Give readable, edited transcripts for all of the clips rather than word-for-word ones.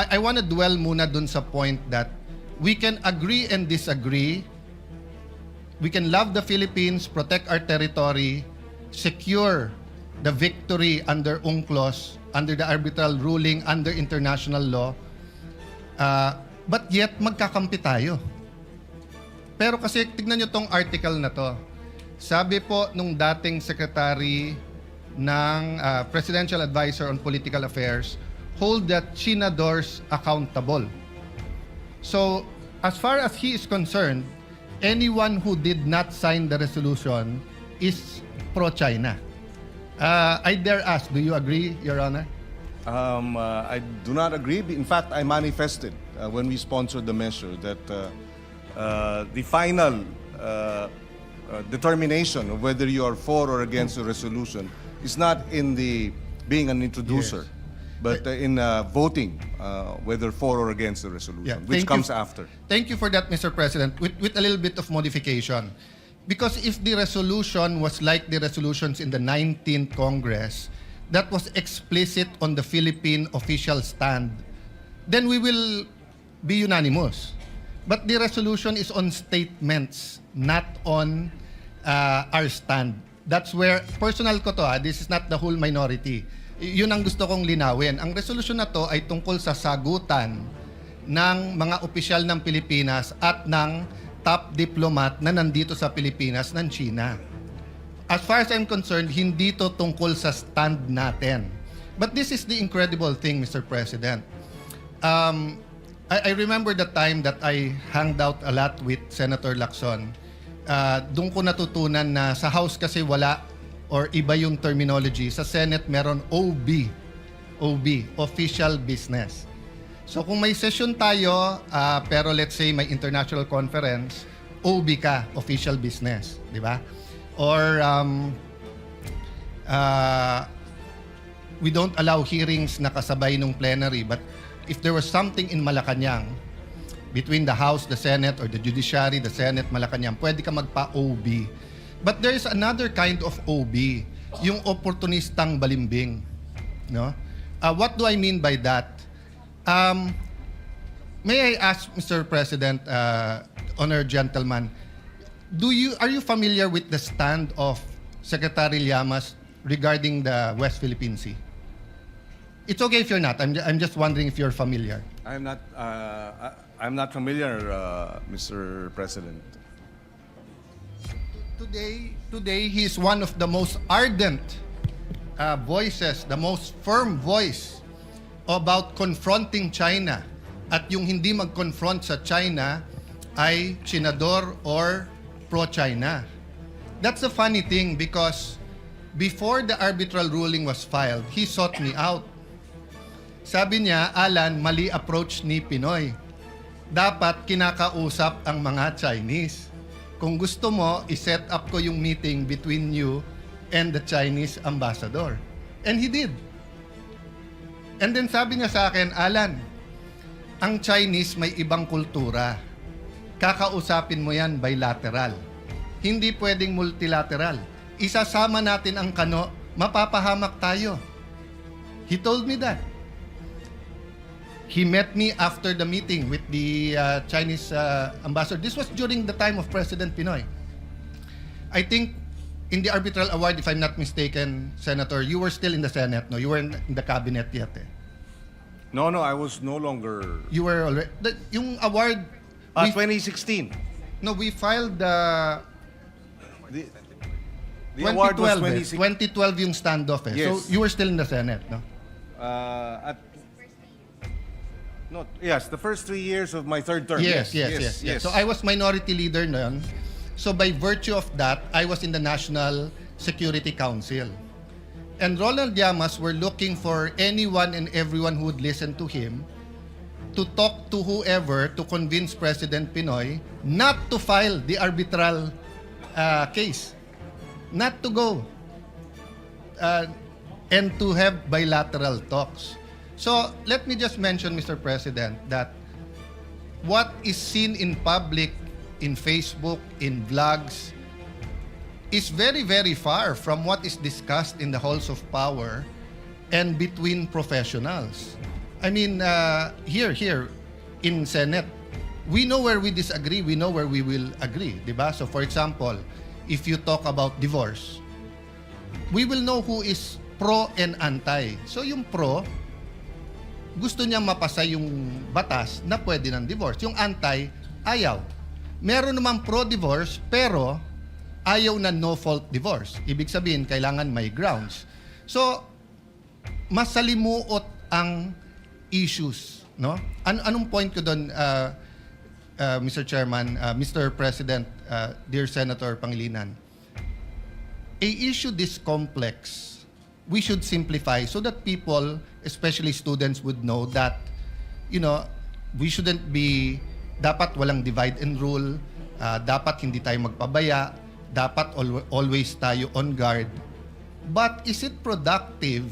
I want to dwell muna dun sa point that we can agree and disagree. We can love the Philippines, protect our territory, secure the victory under UNCLOS, under the arbitral ruling, under international law, but yet magkakampi tayo. Pero kasi tignan nyo tong article na to. Sabi po nung dating secretary ng Presidential Advisor on Political Affairs, hold the Chinadors accountable. So, as far as he is concerned, anyone who did not sign the resolution is pro-China. I dare ask, do you agree, Your Honor? I do not agree. In fact, I manifested when we sponsored the measure that the final determination of whether you are for or against the resolution is not in the being an introducer, Yes. but in voting whether for or against the resolution, which Thank comes you. after. Thank you for that, Mr. President, with a little bit of modification. Because if the resolution was like the resolutions in the 19th Congress, that was explicit on the Philippine official stand, then we will be unanimous. But the resolution is on statements, not on our stand. That's where, personal ko to, this is not the whole minority. Yun ang gusto kong linawin. Ang resolution na to ay tungkol sa sagutan ng mga opisyal ng Pilipinas at ng top diplomat na nandito sa Pilipinas ng China. As far as I'm concerned, hindi to tungkol sa stand natin. But this is the incredible thing, Mr. President. I remember the time that I hanged out a lot with Senator Lacson. Doon ko natutunan na sa House kasi wala or iba yung terminology. Sa Senate meron OB, official business. So kung may session tayo, pero let's say may international conference, OB ka, official business, di ba? Or we don't allow hearings na kasabay nung plenary, but if there was something in Malacanang between the House, the Senate, or the Judiciary, the Senate, Malacanang, pwede ka magpa-OB. But there is another kind of OB, yung opportunistang balimbing. No? What do I mean by that? May I ask, Mr. President, honored gentleman, are you familiar with the stand of Secretary Llamas regarding the West Philippine Sea? It's okay if you're not. I'm just wondering if you're familiar. I'm not familiar, Mr. President. Today, he is one of the most ardent voices, the most firm voice about confronting China. At yung hindi mag-confront sa China ay Chinador or pro-China. That's a funny thing because before the arbitral ruling was filed, he sought me out. Sabi niya, Alan, mali approach ni Pinoy. Dapat kinakausap ang mga Chinese. Kung gusto mo, i-set up ko yung meeting between you and the Chinese ambassador. And he did. And then sabi niya sa akin, Alan, ang Chinese may ibang kultura. Kakausapin mo yan bilateral. Hindi pwedeng multilateral. Isasama natin ang kano, mapapahamak tayo. He told me that. He met me after the meeting with the Chinese ambassador. This was during the time of President Pinoy. I think in the arbitral award, if I'm not mistaken, Senator, you were still in the Senate, no? You weren't in the cabinet yet, eh? No, I was no longer. You were already... yung award... we- 2016. No, we filed the... The award was 2012, 2012 yung standoff, eh. Yes. So, you were still in the Senate, no? Yes, the first 3 years of my third term. Yes. So I was minority leader noon. So by virtue of that, I was in the National Security Council. And Ronald Llamas were looking for anyone and everyone who would listen to him to talk to whoever to convince President Pinoy not to file the arbitral case. Not to go. And to have bilateral talks. So, let me just mention, Mr. President, that what is seen in public, in Facebook, in vlogs, is very, very far from what is discussed in the halls of power and between professionals. I mean, here in Senate, we know where we disagree, we know where we will agree, di ba? So for example, if you talk about divorce, we will know who is pro and anti. So yung pro, gusto niyang mapasa yung batas na pwede ng divorce. Yung anti, ayaw. Meron namang pro-divorce, pero ayaw na no-fault divorce. Ibig sabihin, kailangan may grounds. So, masalimuot ang issues, no? Anong point ko doon, Mr. Chairman, Mr. President, dear Senator Pangilinan? A issue this complex, we should simplify so that people, especially students, would know that, we shouldn't be, dapat walang divide and rule, dapat hindi tayo magpabaya, dapat always tayo on guard. But is it productive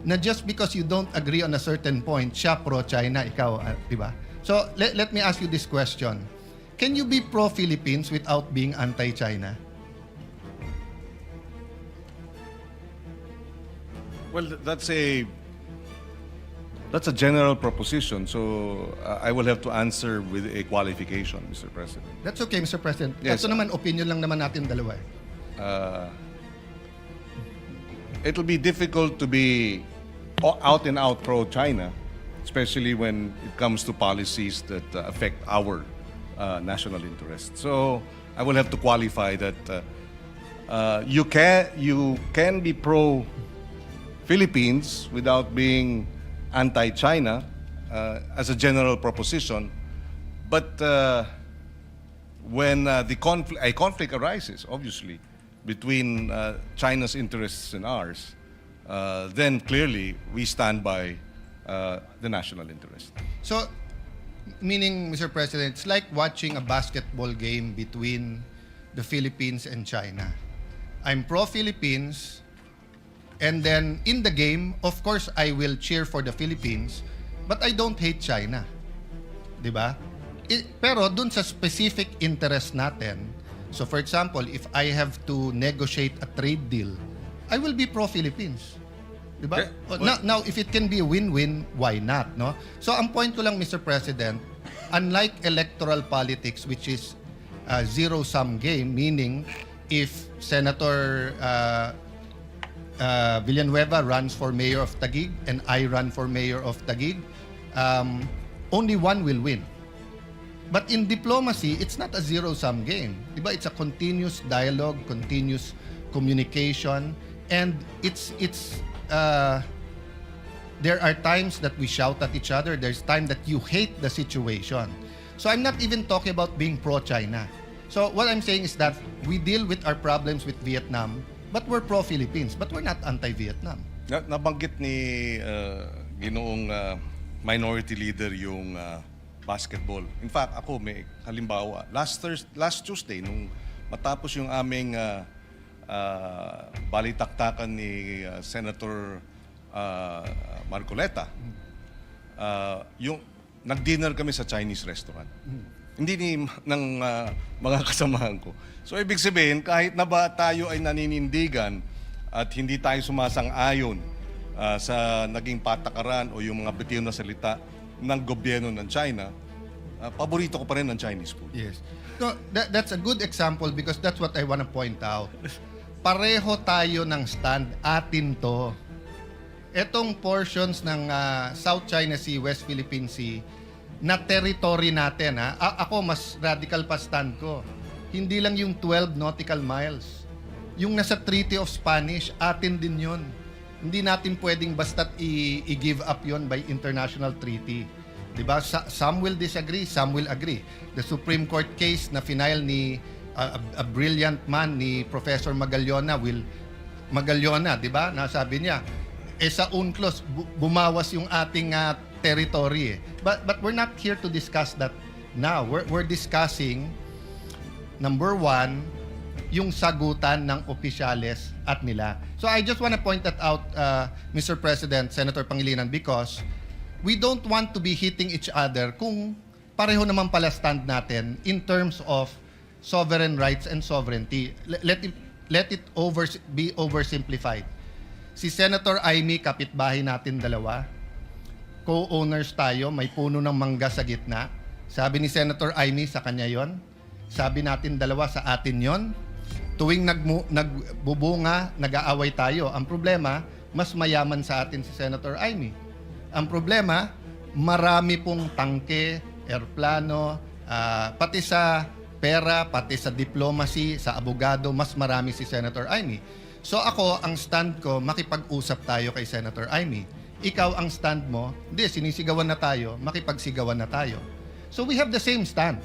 na just because you don't agree on a certain point, siya pro-China, ikaw, di ba? So, let me ask you this question. Can you be pro-Philippines without being anti-China? Well, that's a general proposition. So I will have to answer with a qualification, Mr. President. That's okay, Mr. President. Yes. Ito naman, opinion lang naman natin dalawa. It'll be difficult to be out and out pro-China, especially when it comes to policies that affect our national interest. So I will have to qualify that you can be pro-Philippines without being anti-China as a general proposition, but when a conflict arises, obviously, between China's interests and ours, then clearly we stand by the national interest. So, meaning, Mr. President, it's like watching a basketball game between the Philippines and China. I'm pro-Philippines, and then in the game, of course, I will cheer for the Philippines, but I don't hate China. Di ba? Pero dun sa specific interest natin, so for example, if I have to negotiate a trade deal, I will be pro-Philippines. Di ba? Now, if it can be a win-win, why not? No? So ang point ko lang, Mr. President, unlike electoral politics, which is a zero-sum game, meaning if Senator Villanueva runs for mayor of Taguig and I run for mayor of Taguig, only one will win. But in diplomacy, it's not a zero-sum game. Diba? It's a continuous dialogue, continuous communication, and there are times that we shout at each other. There's time that you hate the situation. So I'm not even talking about being pro-China. So what I'm saying is that we deal with our problems with Vietnam, but we're pro-Philippines, but we're not anti-Vietnam. Nabanggit ni Ginoong minority leader yung basketball. In fact, ako may halimbawa. Last Tuesday, nung matapos yung aming balitaktakan ni Senator Marcoleta, yung nag-dinner kami sa Chinese restaurant. Hindi ng mga kasamahan ko. So ibig sabihin, kahit na ba tayo ay naninindigan at hindi tayo sumasang-ayon sa naging patakaran o yung mga bitiw na salita ng gobyerno ng China, paborito ko pa rin ang Chinese food. Yes. So that's a good example because that's what I want to point out. Pareho tayo ng stand, atin to. Etong portions ng South China Sea, West Philippine Sea, na territory natin. Ako, mas radical pa stand ko. Hindi lang yung 12 nautical miles. Yung nasa Treaty of Spanish, atin din yun. Hindi natin pwedeng basta't i-give up yon by international treaty. Diba? Some will disagree, some will agree. The Supreme Court case na final ni a brilliant man ni Professor Magallona, diba? Nasabi niya, sa UNCLOS, bumawas yung ating territory. But we're not here to discuss that now. We're discussing, number one, yung sagutan ng opisyales at nila. So I just want to point that out, Mr. President, Senator Pangilinan, because we don't want to be hitting each other kung pareho naman pala stand natin in terms of sovereign rights and sovereignty. Let it be oversimplified. Si Senator Amy, kapitbahay natin dalawa, co-owners tayo, may puno ng mangga sa gitna. Sabi ni Senator Amy, sa kanya yon. Sabi natin dalawa, sa atin yon. Tuwing nagbubunga, nag-aaway tayo. Ang problema, mas mayaman sa atin si Senator Amy. Ang problema, marami pong tangke, airplano, pati sa pera, pati sa diplomacy, sa abogado, mas marami si Senator Amy. So ako, ang stand ko, makipag-usap tayo kay Senator Amy. Ikaw, ang stand mo, hindi, sinisigawan na tayo, makipagsigawan na tayo. So we have the same stand.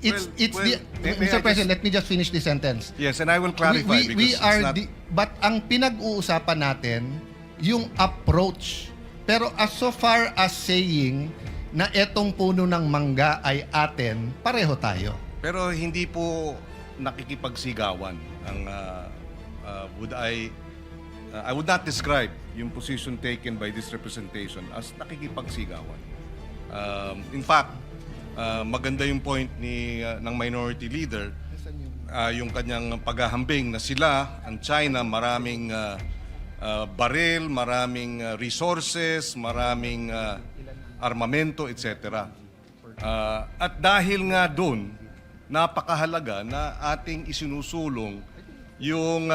Mr. President, let me just finish the sentence. Yes, and I will clarify We because are it's not... but ang pinag-uusapan natin, yung approach. Pero as so far as saying na etong puno ng mangga ay atin, pareho tayo. Pero hindi po nakikipagsigawan ang I would not describe yung position taken by this representation as nakikipagsigawan. In fact, maganda yung point ng minority leader, yung kanyang paghahambing na sila, ang China, maraming baril, maraming resources, maraming armamento, etc. At dahil nga doon, napakahalaga na ating isinusulong yung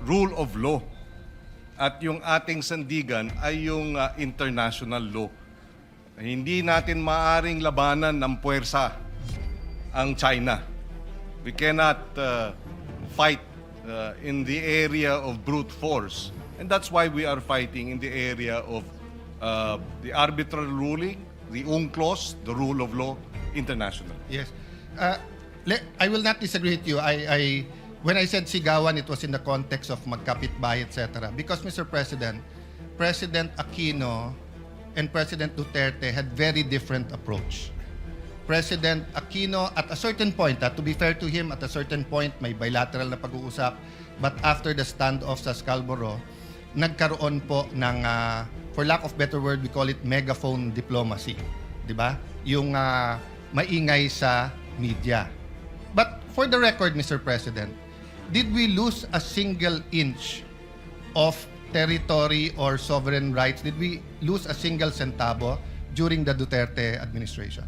rule of law at yung ating sandigan ay yung international law. Hindi natin maaring labanan ng puwersa ang China. We cannot fight in the area of brute force. And that's why we are fighting in the area of the arbitral ruling, the UNCLOS, the rule of law, international. Yes. I will not disagree with you. When I said sigawan, it was in the context of magkapitbahay, etc. Because, Mr. President, President Aquino and President Duterte had very different approach. President Aquino, at a certain point, to be fair to him, at a certain point, may bilateral na pag-uusap. But after the standoff sa Scarborough, nagkaroon po ng, for lack of better word, we call it megaphone diplomacy. Di ba? Yung maingay sa media. But for the record, Mr. President, did we lose a single inch of territory or sovereign rights? Did we lose a single centavo during the Duterte administration?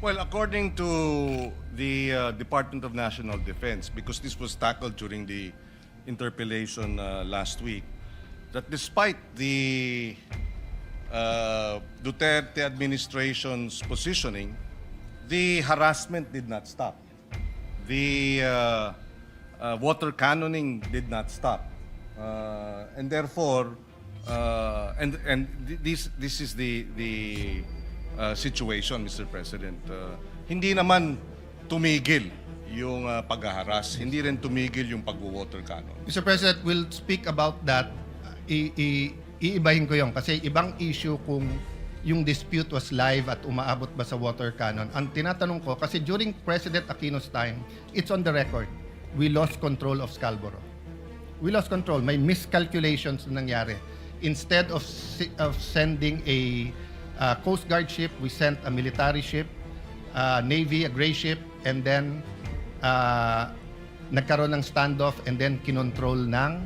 Well, according to the Department of National Defense, because this was tackled during the interpellation last week, that despite the Duterte administration's positioning, the harassment did not stop. The water cannoning did not stop. And therefore, this is the situation, Mr. President. Hindi naman tumigil yung paghaharas, hindi rin tumigil yung pag-water cannon. Mr. President, we'll speak about that. Iibahin ko yon kasi ibang issue kung yung dispute was live at umaabot ba sa water cannon. Ang tinatanong ko, kasi during President Aquino's time, it's on the record, we lost control of Scarborough. We lost control. May miscalculations na nangyari. Instead of sending a Coast Guard ship, we sent a military ship, Navy, a gray ship, and then nagkaroon ng standoff and then kinontrol ng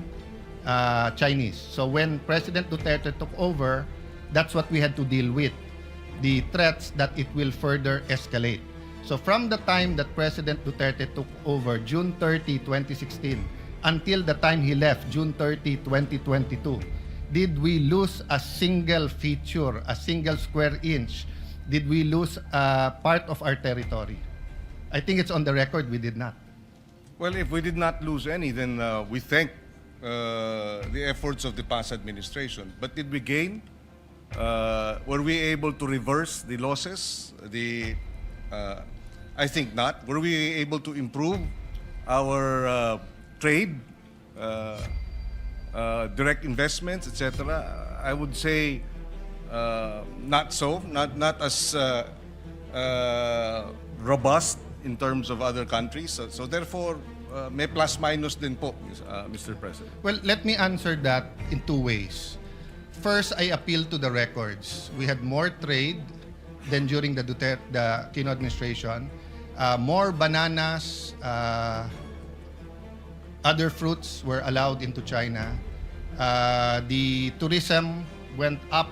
Chinese. So when President Duterte took over, that's what we had to deal with. The threats that it will further escalate. So from the time that President Duterte took over, June 30, 2016, until the time he left, June 30, 2022, did we lose a single feature, a single square inch? Did we lose part of our territory? I think it's on the record, we did not. Well, if we did not lose any, then we thank the efforts of the past administration. But did we gain? Were we able to reverse the losses? I think not. Were we able to improve our trade, direct investments, etc.? I would say not so. Not as robust in terms of other countries. So therefore, may plus minus din po, Mr. President. Well, let me answer that in two ways. First, I appeal to the records. We had more trade than during the Aquino administration. More bananas, other fruits were allowed into China. The tourism went up.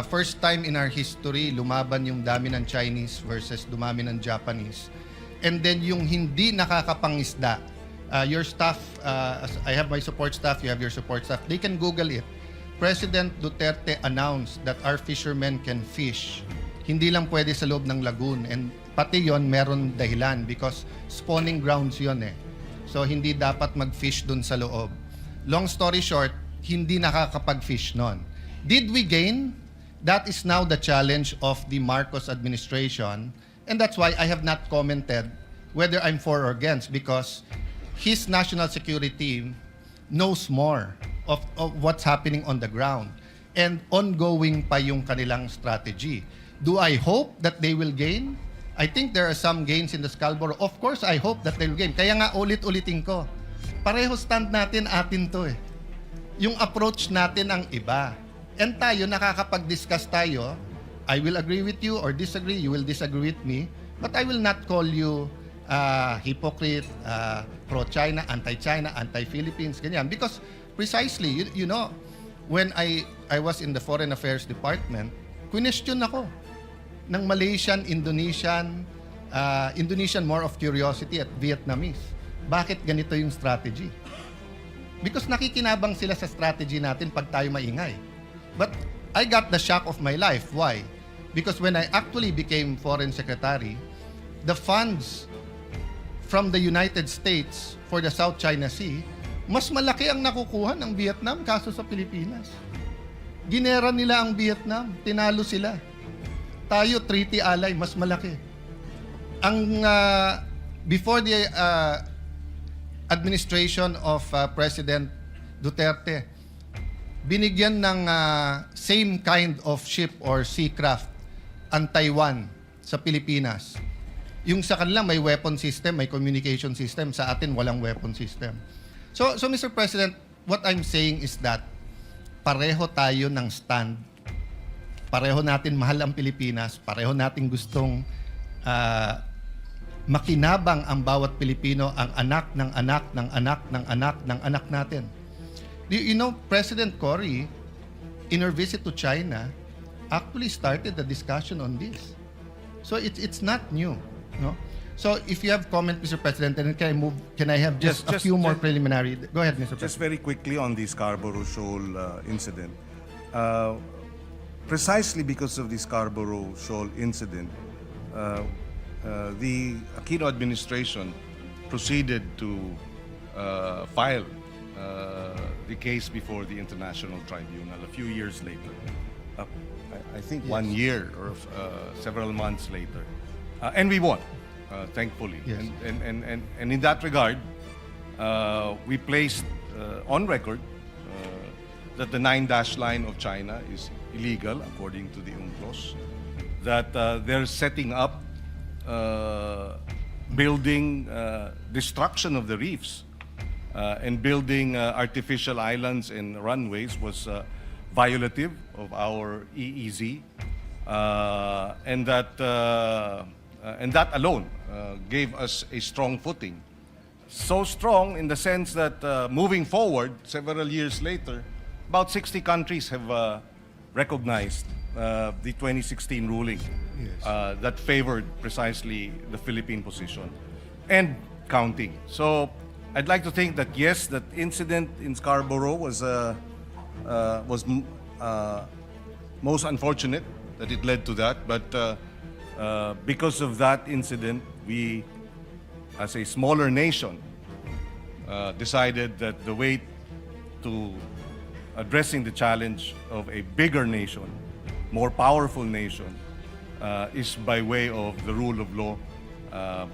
First time in our history, lumaban yung dami ng Chinese versus dumami ng Japanese. And then yung hindi nakakapangisda, your staff, I have my support staff, you have your support staff, they can Google it. President Duterte announced that our fishermen can fish. Hindi lang pwede sa loob ng lagoon. And pati yon meron dahilan because spawning grounds yon eh. So hindi dapat mag-fish dun sa loob. Long story short, hindi nakakapag-fish nun. Did we gain? That is now the challenge of the Marcos administration. And that's why I have not commented whether I'm for or against because his national security knows more of what's happening on the ground. And ongoing pa yung kanilang strategy. Do I hope that they will gain? I think there are some gains in the Scarborough. Of course, I hope that they will gain. Kaya nga ulit-ulitin ko. Pareho stand natin, atin to eh. Yung approach natin ang iba. And tayo, nakakapag-discuss tayo. I will agree with you or disagree. You will disagree with me. But I will not call you hypocrite, pro-China, anti-China, anti-Philippines, ganyan. Because precisely, you know, when I was in the Foreign Affairs Department, question ako ng Malaysian, Indonesian more of curiosity at Vietnamese. Bakit ganito yung strategy? Because nakikinabang sila sa strategy natin pag tayo maingay. But I got the shock of my life. Why? Because when I actually became Foreign Secretary, the funds from the United States for the South China Sea, mas malaki ang nakukuha ng Vietnam kaso sa Pilipinas. Ginera nila ang Vietnam, tinalo sila. Tayo, treaty ally, mas malaki. Ang before the administration of President Duterte, binigyan ng same kind of ship or seacraft ang Taiwan sa Pilipinas. Yung sa kanila may weapon system, may communication system. Sa atin, walang weapon system. So Mr. President, what I'm saying is that pareho tayo ng stand. Pareho natin mahal ang Pilipinas. Pareho natin gustong makinabang ang bawat Pilipino, ang anak ng anak ng anak ng anak ng anak natin. You know, President Cory, in her visit to China, actually started the discussion on this. So it's not new, no? So if you have comment, Mr. President, then can I have just a few more preliminary? Go ahead, Mr. Just President. very quickly on the Scarborough Shoal incident. Precisely because of the Scarborough Shoal incident, The Aquino administration proceeded to file the case before the International Tribunal a few years later. I think 1 year or several months later. And we won, thankfully. Yes. And in that regard, we placed on record that the 9-dash line of China is illegal according to the UNCLOS, that they're setting up building destruction of the reefs and building artificial islands and runways was violative of our EEZ, and that alone gave us a strong footing. So strong in the sense that moving forward, several years later, about 60 countries have recognized the 2016 ruling that favored precisely the Philippine position and counting. So I'd like to think that yes, that incident in Scarborough was most unfortunate that it led to that, but because of that incident, we, as a smaller nation, decided that the way to addressing the challenge of a bigger nation, more powerful nation, is by way of the rule of law,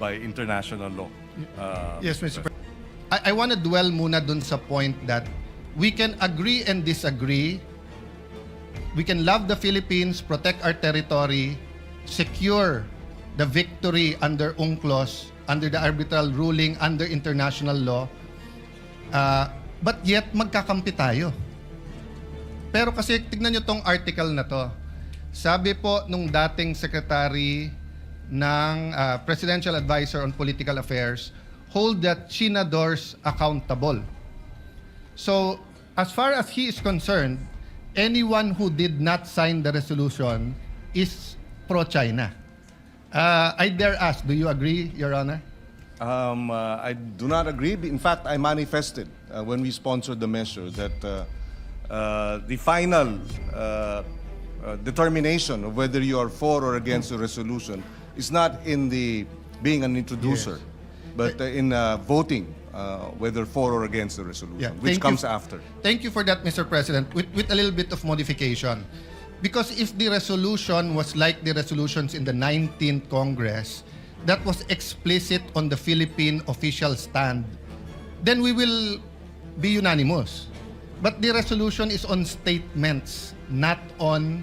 by international law. Yes, Mr. President. I want to dwell muna dun sa point that we can agree and disagree. We can love the Philippines, protect our territory, secure the victory under UNCLOS, under the arbitral ruling, under international law, but yet magkakampi tayo. Pero kasi tignan nyo tong article na to. Sabi po nung dating secretary ng Presidential Advisor on Political Affairs, hold the senadors accountable. So, as far as he is concerned, anyone who did not sign the resolution is pro-China. I dare ask, do you agree, Your Honor? I do not agree. In fact, I manifested when we sponsored the measure that the final determination of whether you are for or against the resolution is not in the being an introducer, but in voting whether for or against the resolution, which thank comes you. after. Thank you for that, Mr. President, with a little bit of modification. Because if the resolution was like the resolutions in the 19th Congress, that was explicit on the Philippine official stand, then we will be unanimous. But the resolution is on statements, not on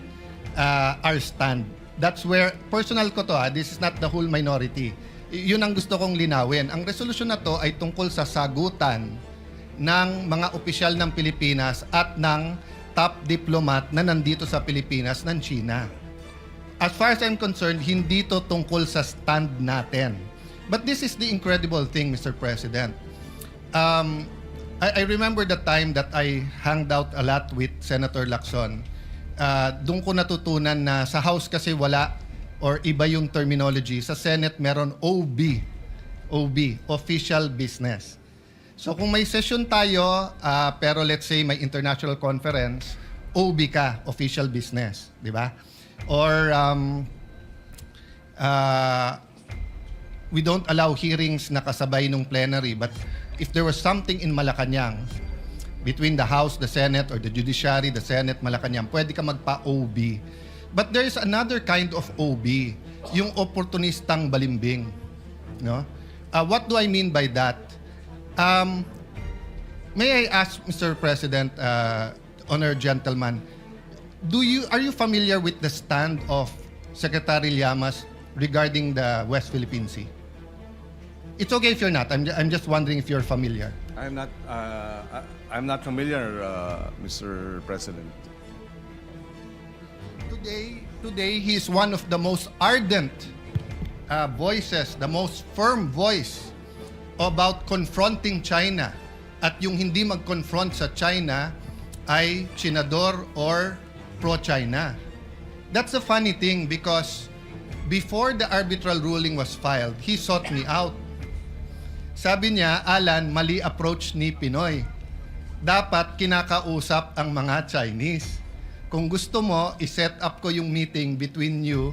our stand. That's where, personal ko to this is not the whole minority. Yun ang gusto kong linawin. Ang resolution na to ay tungkol sa sagutan ng mga opisyal ng Pilipinas at ng top diplomat na nandito sa Pilipinas ng China. As far as I'm concerned, hindi to tungkol sa stand natin. But this is the incredible thing, Mr. President. I remember the time that I hanged out a lot with Senator Lacson. Doon ko natutunan na sa House kasi wala or iba yung terminology. Sa Senate meron OB, official business. So kung may session tayo, pero let's say may international conference, OB ka, official business, di ba? Or we don't allow hearings na kasabay nung plenary, but if there was something in Malacanang, between the House, the Senate, or the Judiciary, the Senate, Malacanang, pwede ka magpa-OB. But there is another kind of OB, yung opportunistang balimbing. No? What do I mean by that? May I ask, Mr. President, honored gentleman, are you familiar with the stand of Secretary Llamas regarding the West Philippine Sea? It's okay if you're not. I'm just wondering if you're familiar. I'm not familiar, Mr. President. Today, he is one of the most ardent voices, the most firm voice about confronting China. At yung hindi mag-confront sa China ay Chinador or pro-China. That's a funny thing because before the arbitral ruling was filed, he sought me out. Sabi niya, Alan, mali approach ni Pinoy. Dapat kinakausap ang mga Chinese. Kung gusto mo, i-set up ko yung meeting between you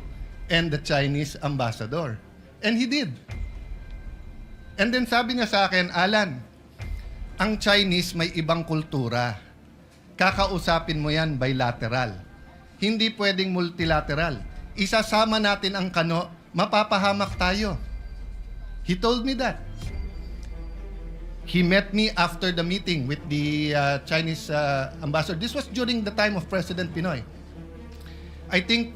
and the Chinese ambassador. And he did. And then sabi niya sa akin, Alan, ang Chinese may ibang kultura. Kakausapin mo yan bilateral. Hindi pwedeng multilateral. Isasama natin ang kano, mapapahamak tayo. He told me that. He met me after the meeting with the Chinese ambassador. This was during the time of President Pinoy. I think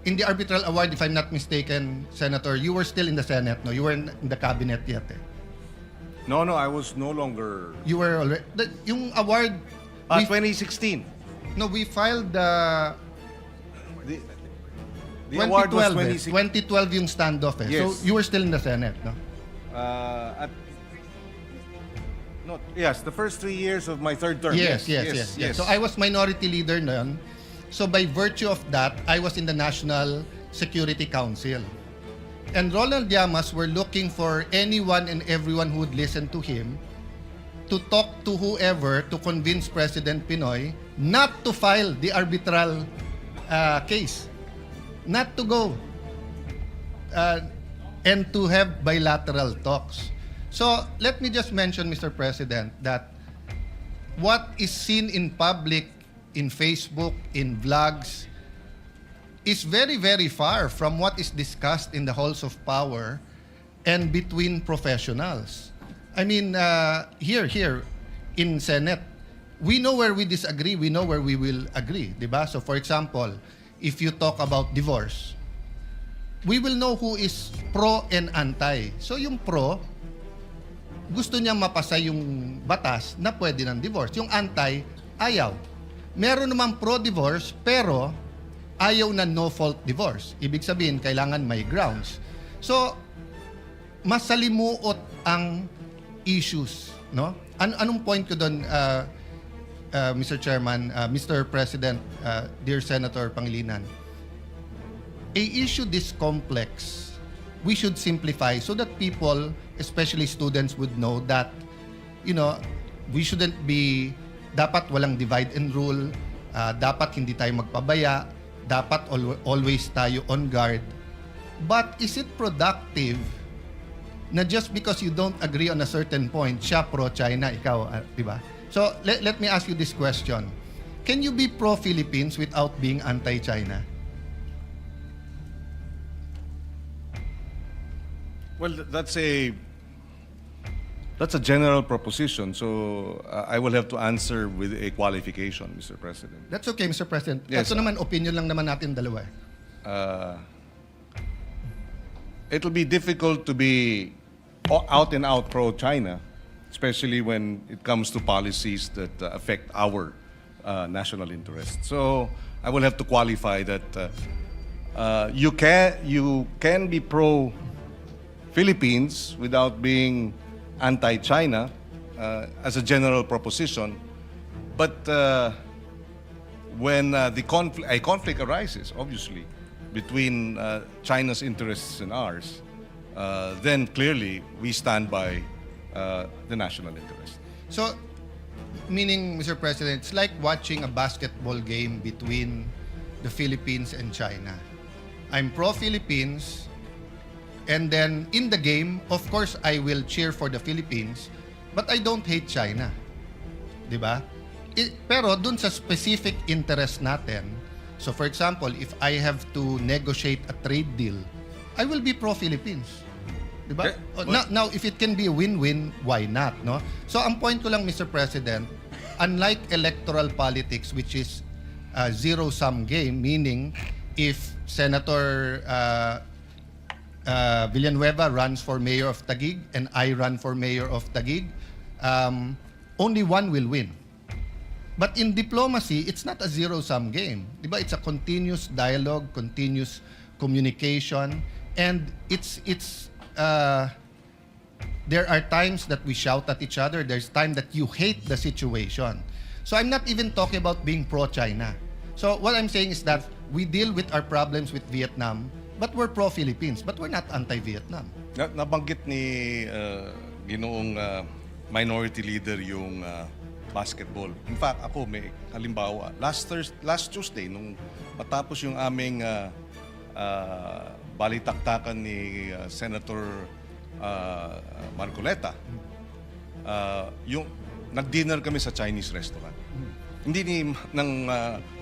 in the arbitral award, if I'm not mistaken, Senator, you were still in the Senate, no? You were in the cabinet yet. No, I was no longer. You were already. Yung award. 2016. No, we filed the The award was 2012. 2012 yung standoff. Yes. So you were still in the Senate, no? Yes, the first 3 years of my third term. Yes. So I was minority leader noon. So by virtue of that, I was in the National Security Council. And Ronald Llamas were looking for anyone and everyone who would listen to him to talk to whoever to convince President Pinoy not to file the arbitral case, not to go and to have bilateral talks. So let me just mention, Mr. President, that what is seen in public, in Facebook, in vlogs, is very, very far from what is discussed in the halls of power and between professionals. I mean, here in Senate, we know where we disagree, we know where we will agree, diba? So for example, if you talk about divorce, we will know who is pro and anti. So yung pro, gusto niyang mapasa yung batas na pwede ng divorce. Yung anti, ayaw. Meron namang pro-divorce, pero ayaw na no-fault divorce. Ibig sabihin, kailangan may grounds. So, masalimuot ang issues, no? Anong point ko doon, Mr. Chairman, Mr. President, dear Senator Pangilinan, a issue this complex, we should simplify so that people, especially students, would know that, we shouldn't be, dapat walang divide and rule, dapat hindi tayo magpabaya, dapat always tayo on guard. But is it productive na just because you don't agree on a certain point, siya pro-China, ikaw, di ba? So, let me ask you this question. Can you be pro-Philippines without being anti-China? Well, that's a general proposition. So I will have to answer with a qualification, Mr. President. That's okay, Mr. President. Yes, Ito naman, opinion lang naman natin dalawa. It'll be difficult to be out and out pro-China, especially when it comes to policies that affect our national interest. So I will have to qualify that you can be pro-Philippines without being anti-China as a general proposition, but when a conflict arises, obviously, between China's interests and ours, then clearly we stand by the national interest. So, meaning, Mr. President, it's like watching a basketball game between the Philippines and China. I'm pro-Philippines, and then in the game, of course, I will cheer for the Philippines, but I don't hate China. Diba? Pero dun sa specific interest natin, so for example, if I have to negotiate a trade deal, I will be pro-Philippines. Diba? Now, if it can be a win-win, why not? No? So ang point ko lang, Mr. President, unlike electoral politics, which is a zero-sum game, meaning if Senator Villanueva runs for mayor of Taguig and I run for mayor of Taguig, only one will win. But in diplomacy, it's not a zero-sum game. Diba? It's a continuous dialogue, continuous communication, and there are times that we shout at each other. There's time that you hate the situation. So I'm not even talking about being pro-China. So what I'm saying is that we deal with our problems with Vietnam, but we're pro-Philippines, but we're not anti-Vietnam. Nabanggit ni ginoong minority leader yung basketball. In fact, ako may halimbawa, last Tuesday nung matapos yung aming balitaktakan ni Senator Marcoleta, yung nag-dinner kami sa Chinese restaurant. Hindi ng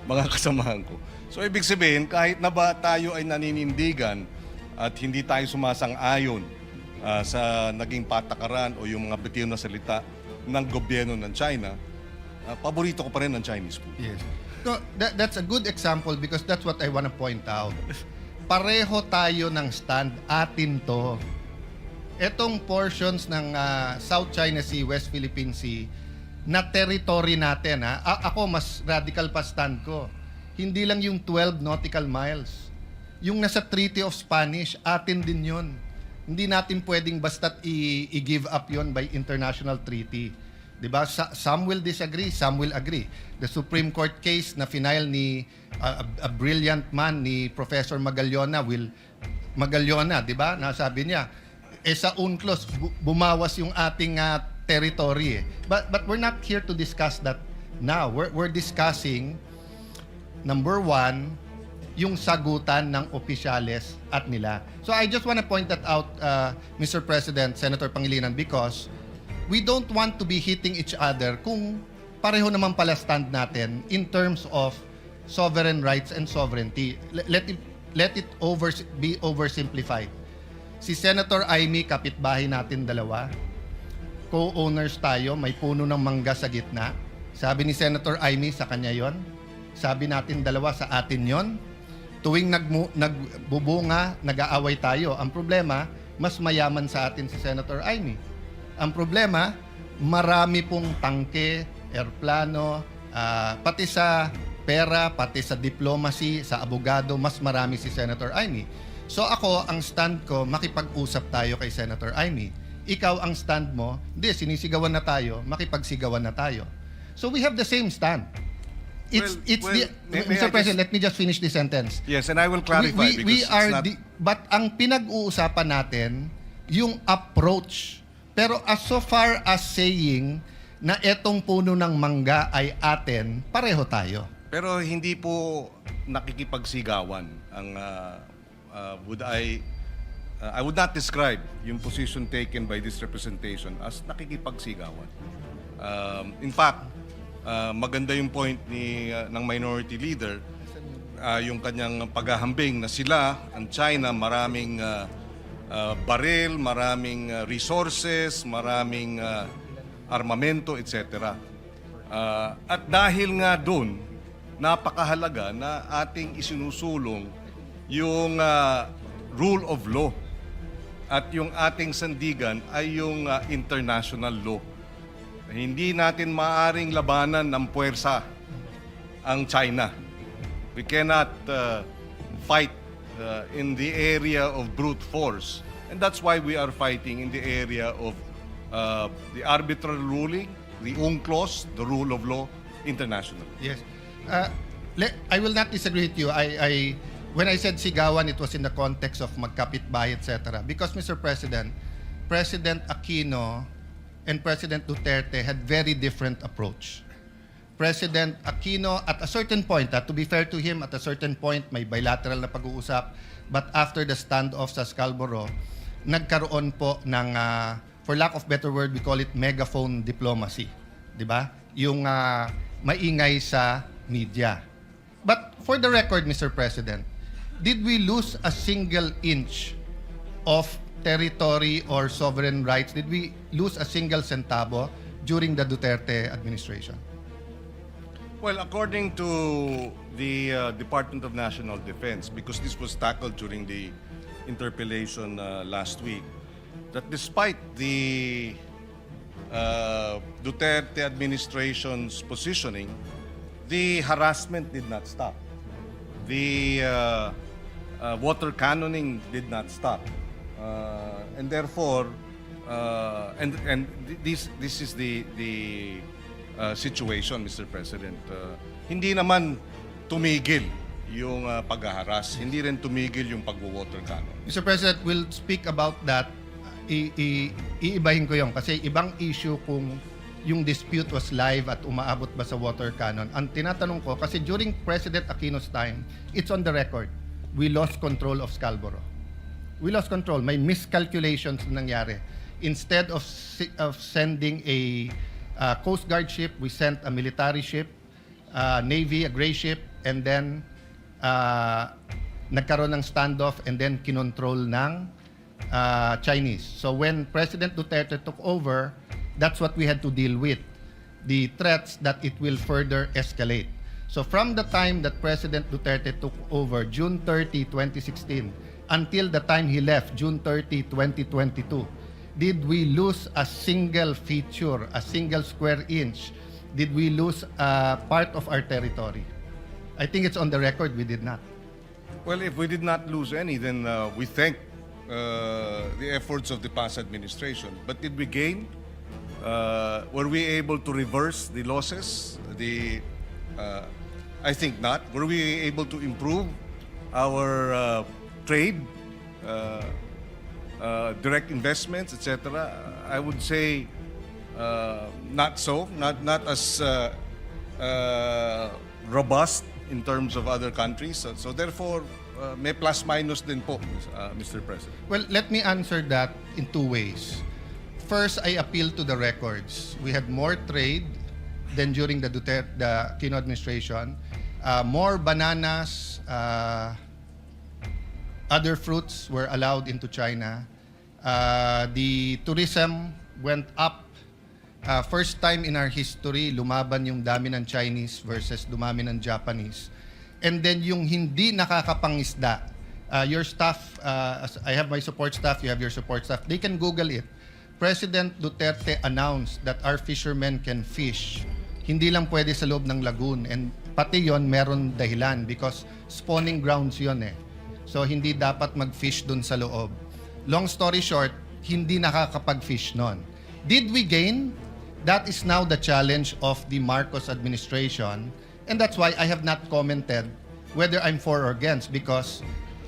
mga kasamahan ko. So ibig sabihin, kahit na ba tayo ay naninindigan at hindi tayo sumasang-ayon sa naging patakaran o yung mga bitiw na salita ng gobyerno ng China, paborito ko pa rin ang Chinese food. Yes. So that's a good example because that's what I want to point out. Pareho tayo ng stand, atin to. Etong portions ng South China Sea, West Philippine Sea, na territory natin. Ako, mas radical pa stand ko. Hindi lang yung 12 nautical miles. Yung nasa Treaty of Spanish, atin din yun. Hindi natin pwedeng basta't i-give up yon by international treaty. Diba? Some will disagree, some will agree. The Supreme Court case na final ni a brilliant man ni Professor Magallona, diba? Nasabi niya, sa UNCLOS, bumawas yung ating territory. But we're not here to discuss that now. We're discussing, number one, yung sagutan ng opisyales at nila. So I just want to point that out, Mr. President, Senator Pangilinan, because we don't want to be hitting each other kung pareho naman pala stand natin in terms of sovereign rights and sovereignty. Let it be oversimplified. Si Senator Amy, kapitbahay natin dalawa, co-owners tayo, may puno ng mangga sa gitna. Sabi ni Senator Amy, sa kanya yon. Sabi natin dalawa, sa atin yon. Tuwing nagbubunga, nag-aaway tayo. Ang problema, mas mayaman sa atin si Senator Amy. Ang problema, marami pong tangke, airplano, pati sa pera, pati sa diplomacy, sa abogado, mas marami si Senator Amy. So ako, ang stand ko, makipag-usap tayo kay Senator Amy. Ikaw, ang stand mo, hindi, sinisigawan na tayo, makipagsigawan na tayo. So we have the same stand. May Mr. I President, let me just finish this sentence. Yes, and I will clarify because We are it's not... but ang pinag-uusapan natin yung approach. Pero as so far as saying na etong puno ng mangga ay atin, pareho tayo. Pero hindi po nakikipagsigawan ang I would not describe yung position taken by this representation as nakikipagsigawan. In fact, maganda yung point ng minority leader, yung kanyang paghahambing na sila, ang China, maraming baril, maraming resources, maraming armamento, etc. At dahil nga doon, napakahalaga na ating isinusulong yung rule of law at yung ating sandigan ay yung international law. Hindi natin maaring labanan ng puwersa ang China. We cannot fight in the area of brute force. And that's why we are fighting in the area of the arbitral ruling, the UNCLOS, the rule of law, international. Yes. I will not disagree with you. When I said sigawan, it was in the context of magkapitbahay, etc. Because, Mr. President, President Aquino and President Duterte had very different approach. President Aquino, at a certain point, to be fair to him, at a certain point, may bilateral na pag-uusap. But after the standoff sa Scarborough, nagkaroon po ng, for lack of better word, we call it megaphone diplomacy. Di ba? Yung maingay sa media. But for the record, Mr. President, did we lose a single inch of territory or sovereign rights? Did we lose a single centavo during the Duterte administration? Well, according to the Department of National Defense, because this was tackled during the interpellation last week, that despite the Duterte administration's positioning, the harassment did not stop. The water cannoning did not stop. And therefore, this is the situation, Mr. President. Hindi naman tumigil yung paghaharas. Hindi rin tumigil yung pagwo-water cannon. Mr. President, we'll speak about that. Iibahin ko yun kasi ibang issue kung yung dispute was live at umaabot ba sa water cannon. Ang tinatanong ko, kasi during President Aquino's time, it's on the record, we lost control of Scarborough. We lost control. May miscalculations na nangyari. Instead of sending a Coast Guard ship, we sent a military ship, Navy, a gray ship, and then nagkaroon ng standoff and then kinontrol ng Chinese. So when President Duterte took over, that's what we had to deal with, the threats that it will further escalate. So from the time that President Duterte took over, June 30, 2016, until the time he left, June 30, 2022, did we lose a single feature, a single square inch? Did we lose part of our territory? I think it's on the record, we did not. Well, if we did not lose any, then we thank the efforts of the past administration. But did we gain? Were we able to reverse the losses? I think not. Were we able to improve our trade, direct investments, etc.? I would say not so. Not as robust in terms of other countries. So therefore, may plus minus din po, Mr. President. Well, let me answer that in two ways. First, I appeal to the records. We had more trade than during the Aquino administration. More bananas, other fruits were allowed into China. The tourism went up. First time in our history, lumaban yung dami ng Chinese versus dumami ng Japanese. And then yung hindi nakakapangisda, your staff, I have my support staff, you have your support staff, they can Google it. President Duterte announced that our fishermen can fish. Hindi lang pwede sa loob ng lagoon. And pati yon meron dahilan because spawning grounds yon eh. So hindi dapat mag-fish dun sa loob. Long story short, hindi nakakapag-fish nun. Did we gain? That is now the challenge of the Marcos administration, and that's why I have not commented whether I'm for or against, because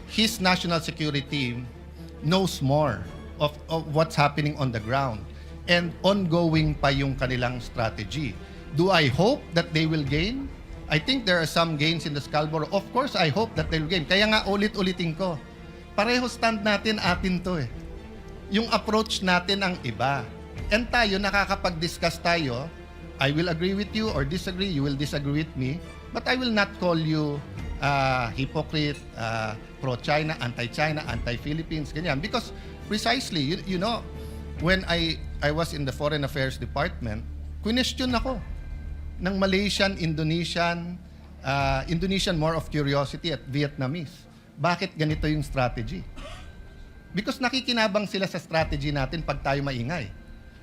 his national security knows more of what's happening on the ground, and ongoing pa yung kanilang strategy. Do I hope that they will gain? I think there are some gains in the Scarborough. Of course, I hope that they will gain. Kaya nga ulit-ulitin ko, pareho stand natin, atin to eh. Yung approach natin ang iba. And tayo, nakakapag-discuss tayo, I will agree with you or disagree, you will disagree with me, but I will not call you hypocrite, pro-China, anti-China, anti-Philippines, ganyan. Because precisely, you know, when I was in the Foreign Affairs Department, question ako ng Malaysian, Indonesian more of curiosity at Vietnamese. Bakit ganito yung strategy? Because nakikinabang sila sa strategy natin pag tayo maingay.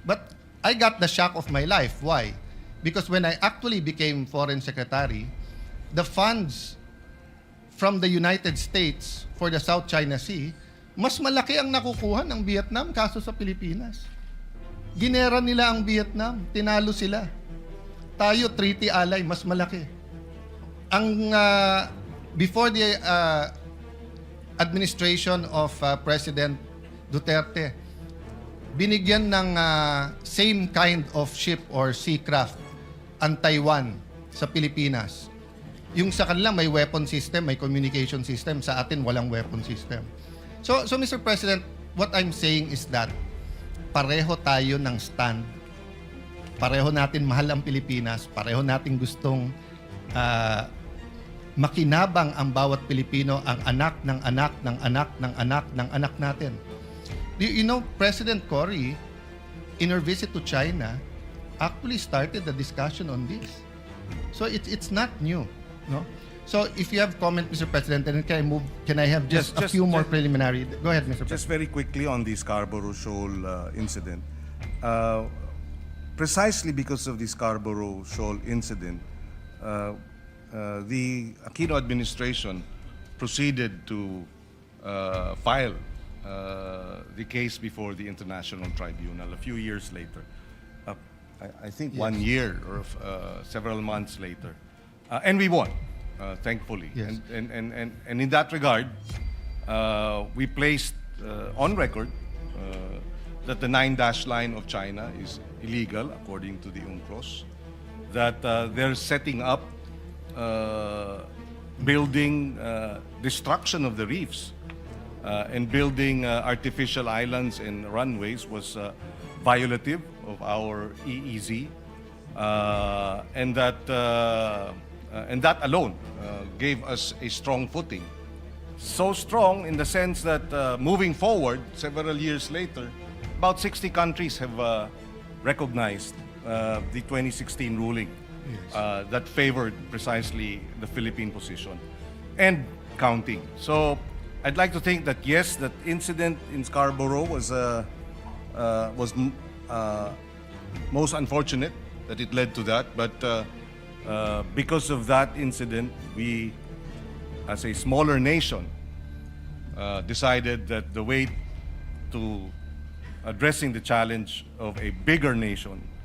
But I got the shock of my life. Why? Because when I actually became Foreign Secretary, the funds from the United States for the South China Sea, mas malaki ang nakukuha ng Vietnam kaso sa Pilipinas. Ginera nila ang Vietnam, tinalo sila. Tayo, treaty ally, mas malaki. Ang before the administration of President Duterte, binigyan ng same kind of ship or seacraft ang Taiwan sa Pilipinas. Yung sa kanila may weapon system, may communication system, sa atin walang weapon system. So Mr. President, what I'm saying is that pareho tayo ng stand. Pareho natin mahal ang Pilipinas, pareho natin gustong makinabang ang bawat Pilipino, ang anak ng anak ng anak ng anak ng anak natin. You know, President Cory, in her visit to China, actually started the discussion on this. So it's not new, no? So if you have comment, Mr. President, then can I have just a few more preliminary? Go ahead, Mr. President. Just very quickly on the Scarborough Shoal incident. Precisely because of the Scarborough Shoal incident, The Aquino administration proceeded to file the case before the International Tribunal a few years later. I think 1 year or several months later. And we won, thankfully. Yes. And in that regard, we placed on record that the 9-dash line of China is illegal according to the UNCLOS, that they're setting up building destruction of the reefs and building artificial islands and runways was violative of our EEZ, and that alone gave us a strong footing. So strong in the sense that moving forward, several years later, about 60 countries have recognized the 2016 ruling that favored precisely the Philippine position and counting. So I'd like to think that yes, that incident in Scarborough was most unfortunate that it led to that, but because of that incident, we, as a smaller nation, decided that the way to addressing the challenge of a bigger nation